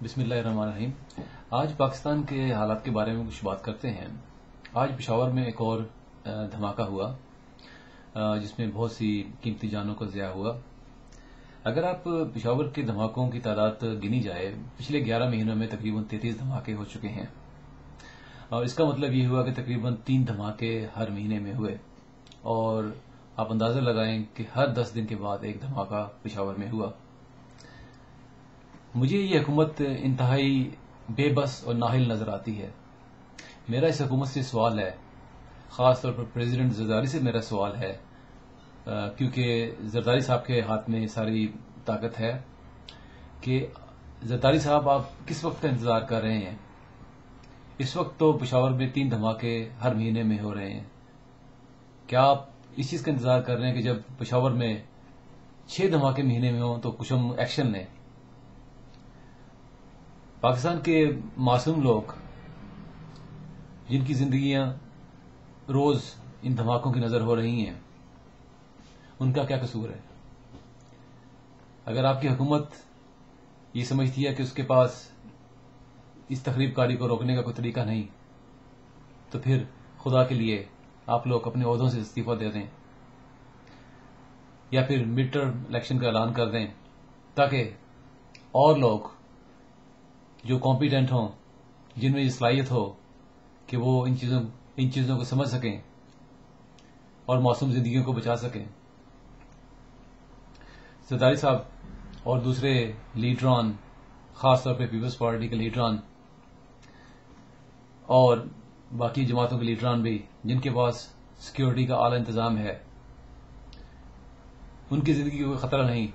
بسم اللہ الرحمن الرحیم۔ آج پاکستان کے حالات کے بارے میں کچھ بات کرتے ہیں۔ آج پشاور میں ایک اور دھماکہ ہوا جس میں بہت سی قیمتی جانوں کا ضیاع ہوا۔ اگر آپ پشاور کے دھماکوں کی تعداد گنی جائے، پچھلے 11 مہینوں میں تقریباً 33 دھماکے ہو چکے ہیں، اور اس کا مطلب یہ ہوا کہ تقریباً 3 دھماکے ہر مہینے میں ہوئے، اور آپ اندازہ لگائیں کہ ہر 10 دن کے بعد ایک دھماکہ پشاور میں ہوا۔ مجھے یہ حکومت انتہائی بے بس اور نااہل نظر آتی ہے۔ میرا اس حکومت سے سوال ہے، خاص طور پر پریزیڈنٹ زرداری سے میرا سوال ہے، کیونکہ زرداری صاحب کے ہاتھ میں ساری طاقت ہے، کہ زرداری صاحب آپ کس وقت کا انتظار کر رہے ہیں؟ اس وقت تو پشاور میں 3 دھماکے ہر مہینے میں ہو رہے ہیں۔ کیا آپ اس چیز کا انتظار کر رہے ہیں کہ جب پشاور میں 6 دھماکے مہینے میں ہوں تو کچھ ہم ایکشن لیں؟ پاکستان کے معصوم لوگ جن کی زندگیاں روز ان دھماکوں کی نظر ہو رہی ہیں، ان کا کیا قصور ہے؟ اگر آپ کی حکومت یہ سمجھتی ہے کہ اس کے پاس اس تخریب کاری کو روکنے کا کوئی طریقہ نہیں، تو پھر خدا کے لیے آپ لوگ اپنے عہدوں سے استعفیٰ دے دیں، یا پھر مڈ ٹرم الیکشن کا اعلان کر دیں، تاکہ اور لوگ جو کمپیٹنٹ ہوں، جن میں یہ صلاحیت ہو کہ وہ ان چیزوں کو سمجھ سکیں اور معصوم زندگیوں کو بچا سکیں۔ زرداری صاحب اور دوسرے لیڈران، خاص طور پہ پیپلز پارٹی کے لیڈران اور باقی جماعتوں کے لیڈران بھی، جن کے پاس سیکیورٹی کا اعلی انتظام ہے، ان کی زندگی کو کوئی خطرہ نہیں،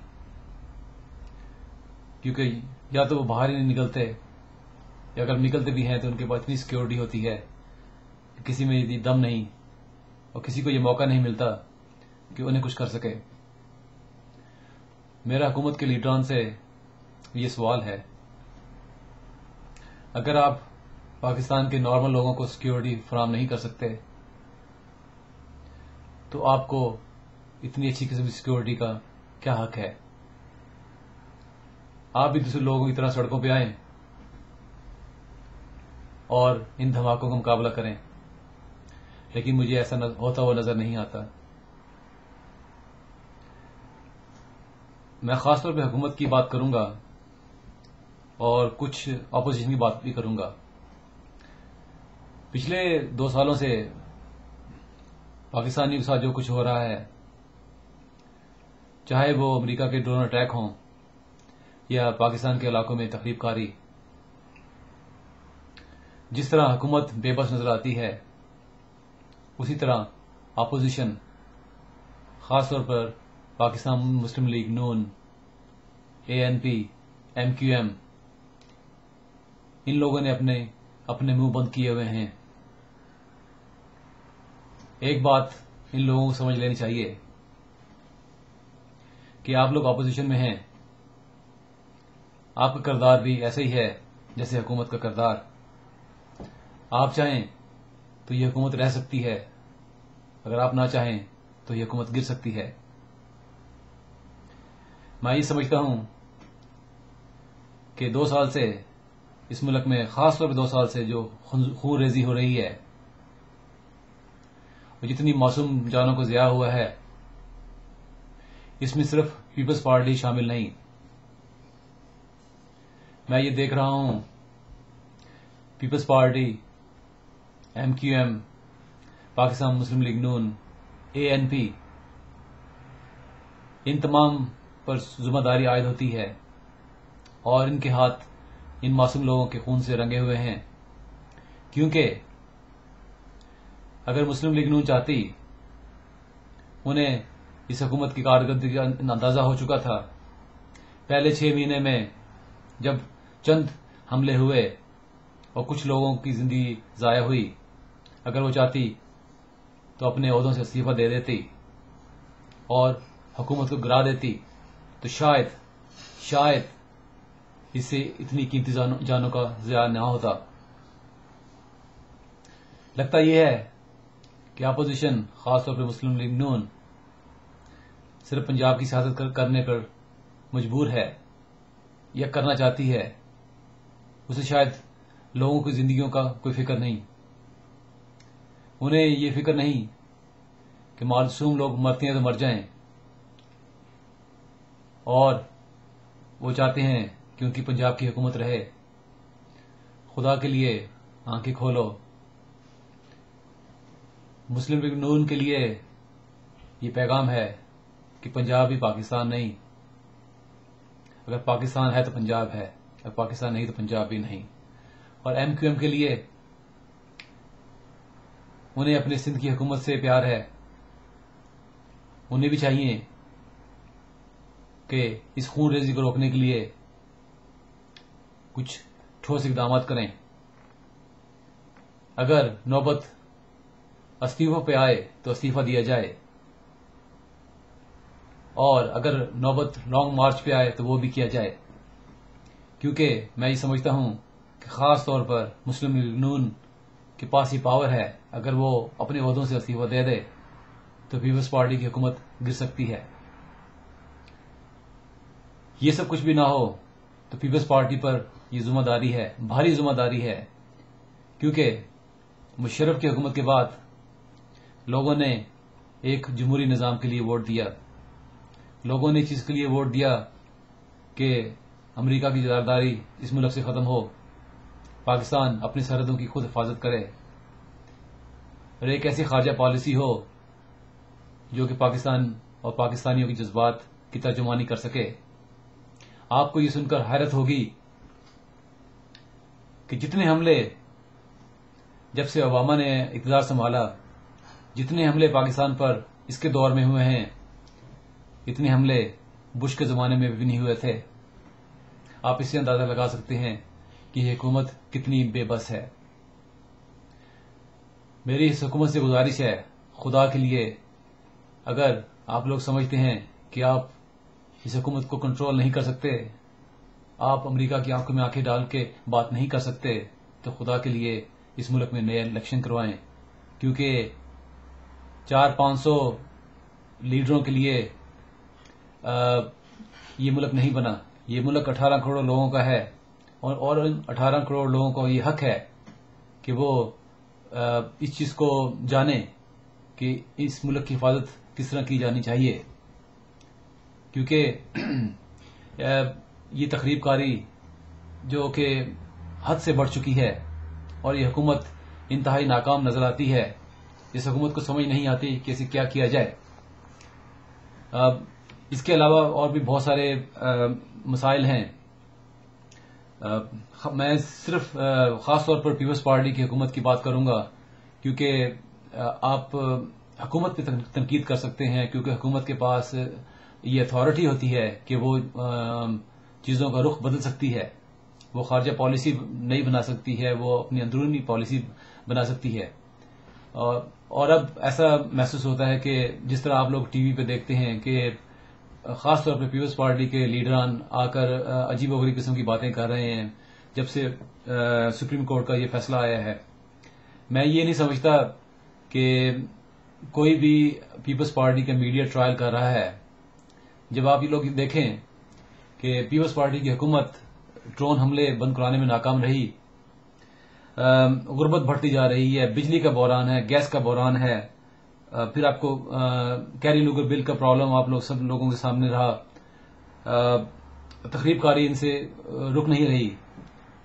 کیونکہ یا تو وہ باہر ہی نہیں نکلتے، یا اگر نکلتے بھی ہیں تو ان کے پاس اتنی سیکیورٹی ہوتی ہے کہ کسی میں یہ دم نہیں، اور کسی کو یہ موقع نہیں ملتا کہ انہیں کچھ کر سکے۔ میرا حکومت کے لیڈران سے یہ سوال ہے، اگر آپ پاکستان کے نارمل لوگوں کو سیکیورٹی فراہم نہیں کر سکتے، تو آپ کو اتنی اچھی قسم کی سیکیورٹی کا کیا حق ہے؟ آپ بھی دوسرے لوگوں کی طرح سڑکوں پہ آئیں اور ان دھماکوں کا مقابلہ کریں، لیکن مجھے ایسا ہوتا ہوا نظر نہیں آتا۔ میں خاص طور پہ حکومت کی بات کروں گا اور کچھ اپوزیشن کی بات بھی کروں گا۔ پچھلے 2 سالوں سے پاکستانیوں کے ساتھ جو کچھ ہو رہا ہے، چاہے وہ امریکہ کے ڈرون اٹیک ہوں یا پاکستان کے علاقوں میں تخریب کاری، جس طرح حکومت بے بس نظر آتی ہے، اسی طرح اپوزیشن، خاص طور پر پاکستان مسلم لیگ نون، ANP، MQM، ان لوگوں نے اپنے منہ بند کیے ہوئے ہیں۔ ایک بات ان لوگوں کو سمجھ لینی چاہیے کہ آپ لوگ اپوزیشن میں ہیں، آپ کا کردار بھی ایسا ہی ہے جیسے حکومت کا کردار۔ آپ چاہیں تو یہ حکومت رہ سکتی ہے، اگر آپ نہ چاہیں تو یہ حکومت گر سکتی ہے۔ میں یہ سمجھتا ہوں کہ 2 سال سے اس ملک میں، خاص طور پہ 2 سال سے جو خون ریزی ہو رہی ہے اور جتنی معصوم جانوں کو ضیاع ہوا ہے، اس میں صرف پیپلز پارٹی شامل نہیں۔ میں یہ دیکھ رہا ہوں پیپلز پارٹی، MQM، پاکستان مسلم لیگ نون، ANP، ان تمام پر ذمہ داری عائد ہوتی ہے، اور ان کے ہاتھ ان معصوم لوگوں کے خون سے رنگے ہوئے ہیں، کیونکہ اگر مسلم لیگ نون چاہتی، انہیں اس حکومت کی کارکردگی کا اندازہ ہو چکا تھا۔ پہلے 6 مہینے میں جب چند حملے ہوئے اور کچھ لوگوں کی زندگی ضائع ہوئی، اگر وہ چاہتی تو اپنے عہدوں سے استعفیٰ دے دیتی اور حکومت کو گرا دیتی، تو شاید اس سے اتنی قیمتی جانوں کا ضیاع نہ ہوتا۔ لگتا یہ ہے کہ اپوزیشن، خاص طور پر مسلم لیگ نون، صرف پنجاب کی سیاست کرنے پر مجبور ہے یا کرنا چاہتی ہے، اسے شاید لوگوں کی زندگیوں کا کوئی فکر نہیں. انہیں یہ فکر نہیں کہ معصوم لوگ مرتے ہیں تو مر جائیں، اور وہ چاہتے ہیں کہ ان کی پنجاب کی حکومت رہے. خدا کے لیے آنکھیں کھولو. مسلم لیگ نون کے لیے یہ پیغام ہے کہ پنجاب بھی پاکستان نہیں. اگر پاکستان ہے تو پنجاب ہے، اگر پاکستان نہیں تو پنجاب بھی نہیں. اور ایم کیو ایم کے لیے انہیں اپنی سندھ کی حکومت سے پیار ہے. انہیں بھی چاہیے کہ اس خون ریزی کو روکنے کے لیے کچھ ٹھوس اقدامات کریں. اگر نوبت استعفوں پہ آئے تو استعفی دیا جائے، اور اگر نوبت لانگ مارچ پہ آئے تو وہ بھی کیا جائے. کیونکہ میں یہ سمجھتا ہوں کہ خاص طور پر مسلم لیگ نون کے پاس یہ پاور ہے. اگر وہ اپنے عہدوں سے استعفی دے دے تو پیپلز پارٹی کی حکومت گر سکتی ہے. یہ سب کچھ بھی نہ ہو تو پیپلز پارٹی پر یہ ذمہ داری ہے، بھاری ذمہ داری ہے. کیونکہ مشرف کی حکومت کے بعد لوگوں نے ایک جمہوری نظام کے لیے ووٹ دیا. لوگوں نے اس چیز کے لیے ووٹ دیا کہ امریکہ کی جاگیرداری اس ملک سے ختم ہو، پاکستان اپنی سرحدوں کی خود حفاظت کرے، اور ایک ایسی خارجہ پالیسی ہو جو کہ پاکستان اور پاکستانیوں کے جذبات کی ترجمانی کر سکے. آپ کو یہ سن کر حیرت ہوگی کہ جتنے حملے جب سے اوباما نے اقتدار سنبھالا، جتنے حملے پاکستان پر اس کے دور میں ہوئے ہیں، اتنے حملے بش کے زمانے میں بھی نہیں ہوئے تھے. آپ اس سے اندازہ لگا سکتے ہیں کہ یہ حکومت کتنی بے بس ہے. میری اس حکومت سے گزارش ہے، خدا کے لیے اگر آپ لوگ سمجھتے ہیں کہ آپ اس حکومت کو کنٹرول نہیں کر سکتے، آپ امریکہ کی آنکھوں میں آنکھیں ڈال کے بات نہیں کر سکتے، تو خدا کے لیے اس ملک میں نئے الیکشن کروائیں. کیونکہ 400-500 لیڈروں کے لیے یہ ملک نہیں بنا. یہ ملک 18 کروڑ لوگوں کا ہے، اور ان 18 کروڑ لوگوں کو یہ حق ہے کہ وہ اس چیز کو جانیں کہ اس ملک کی حفاظت کس طرح کی جانی چاہیے. کیونکہ یہ تخریب کاری جو کہ حد سے بڑھ چکی ہے، اور یہ حکومت انتہائی ناکام نظر آتی ہے. اس حکومت کو سمجھ نہیں آتی کہ اسے کیا کیا جائے. اس کے علاوہ اور بھی بہت سارے مسائل ہیں. میں صرف خاص طور پر پیپلز پارٹی کی حکومت کی بات کروں گا، کیونکہ آپ حکومت پہ تنقید کر سکتے ہیں، کیونکہ حکومت کے پاس یہ اتھارٹی ہوتی ہے کہ وہ چیزوں کا رخ بدل سکتی ہے. وہ خارجہ پالیسی نہیں بنا سکتی ہے، وہ اپنی اندرونی پالیسی بنا سکتی ہے. اور اب ایسا محسوس ہوتا ہے کہ جس طرح آپ لوگ ٹی وی پہ دیکھتے ہیں کہ خاص طور پہ پیپلز پارٹی کے لیڈران آ کر عجیب و غریب قسم کی باتیں کر رہے ہیں جب سے سپریم کورٹ کا یہ فیصلہ آیا ہے. میں یہ نہیں سمجھتا کہ کوئی بھی پیپلز پارٹی کا میڈیا ٹرائل کر رہا ہے. جب آپ یہ لوگ دیکھیں کہ پیپلز پارٹی کی حکومت ڈرون حملے بند کرانے میں ناکام رہی، غربت بڑھتی جا رہی ہے، بجلی کا بحران ہے، گیس کا بحران ہے، پھر آپ کو کیری لوگر بل کا پرابلم آپ لوگ سب لوگوں کے سامنے رہا، تخریب کاری ان سے رک نہیں رہی.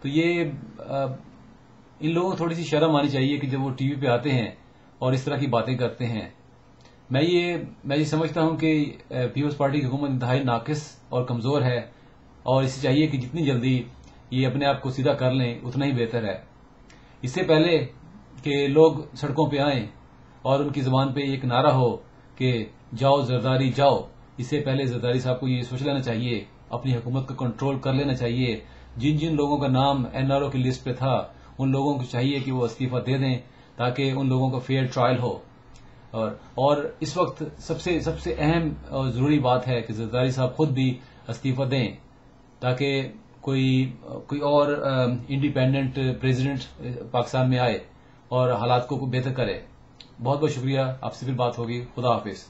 تو یہ ان لوگوں کو تھوڑی سی شرم آنی چاہیے کہ جب وہ ٹی وی پہ آتے ہیں اور اس طرح کی باتیں کرتے ہیں. میں یہ سمجھتا ہوں کہ پیپلز پارٹی کی حکومت انتہائی ناقص اور کمزور ہے، اور اسے چاہیے کہ جتنی جلدی یہ اپنے آپ کو سیدھا کر لیں اتنا ہی بہتر ہے. اس سے پہلے کہ لوگ سڑکوں پہ آئیں اور ان کی زبان پہ ایک نعرہ ہو کہ جاؤ زرداری جاؤ، اس سے پہلے زرداری صاحب کو یہ سوچ لینا چاہیے، اپنی حکومت کو کنٹرول کر لینا چاہیے. جن جن لوگوں کا نام این آر او کی لسٹ پہ تھا ان لوگوں کو چاہیے کہ وہ استعفیٰ دے دیں تاکہ ان لوگوں کا فیئر ٹرائل ہو. اور اس وقت سب سے اہم اور ضروری بات ہے کہ زرداری صاحب خود بھی استعفیٰ دیں تاکہ کوئی اور انڈیپینڈنٹ پریزیڈنٹ پاکستان میں آئے اور حالات کو بہتر کرے. بہت بہت شکریہ. آپ سے پھر بات ہوگی. خدا حافظ.